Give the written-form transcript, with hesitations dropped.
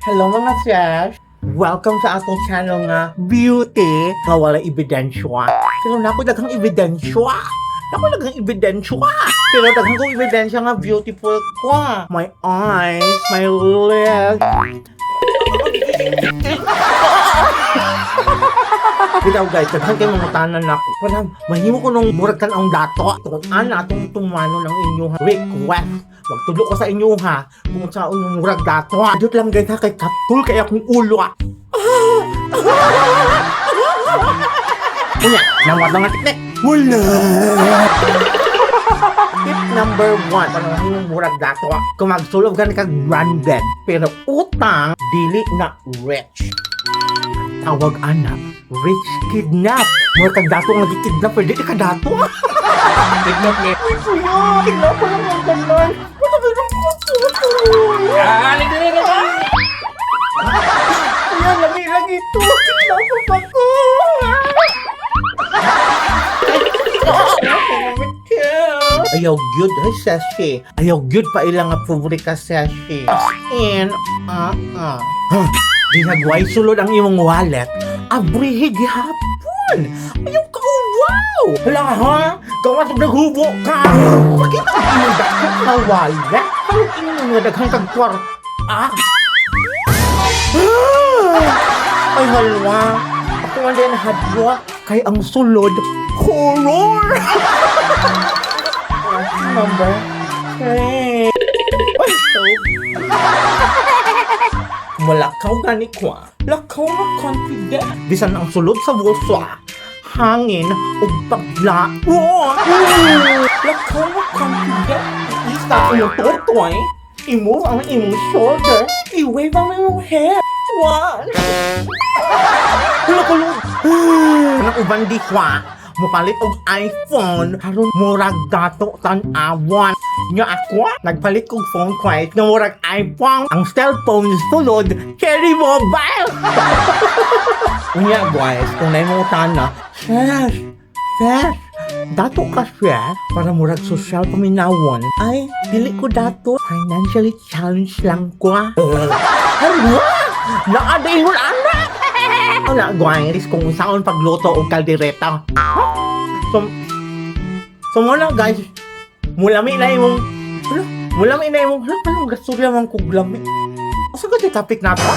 Hello mga sis! Welcome sa atong channel nga Beauty nga wala ebidensya. Pero naku daghang ebidensya. Pero daghang kong ebidensya nga beautiful ko. My eyes, my lips. Bitaw guys, daghang kayo mamutanan na ako. Parang mahimo ko nung murag ang dato. Tukutan na atong tumano ng inyong request. Magtulo ko sa inyo ha. Kung sa inyong murag dato. Diyot lang guys ha, kay katul kaya akong ulo ha. Unya, nawat lang nga tiknik. Wala. Tip number 1, parang yung murag dato ha. Kung magsulog ka kag branded, pero utang, dili na rich. Tawag anak, rich kidnap. Murag kag dato nga gikidnap, pwede ka dato ha. Kidnap niya. Uy kuya, kidnap ko lang ang ganon. Aling din rin ako! Kuya, lagi ito. Kidnap ako. Ayaw gyud ay sashi. Ayaw gyud pa ilang nga paborika sashi. As in, Ginagway sulod ang imong wallet. Abrihe gihapon. Ayaw ka, wow! Hala ha? Gawas og naghubo ka. Pakita ang imong dakot na wallet. Ang imong nga daghang kagkwar. Ay halwa. Ako nga din hadwa. Kay ang sulod, horror! Number 3. Ay, so. Malakaw gani ko. Lakaw na confident. Bisan ang sulod sa bulso. Hangin o bagla. Lakaw na confident. Isa imong tutoy. I-move ang imong shoulder. I-wave ang imong hair. One. Kulog. Anong uban di kwa? Mupalit og iPhone haron murag dato tan-awan. Nya ako nagpalit kog phone quiet nga murag iPhone. Ang cellphone sulod cherry mobile. Unya guys, kung naimutan na, Sesh, dato ka siya para murag social paminawon. Ay, dili ko dato. Financially challenged lang ko. Ano? Naadihon anak! Wala, guys, kung saan pagluto o kaldereta. So muna guys, mulami na imong, parang gasturya mang kuglami. Asa ka topic na to?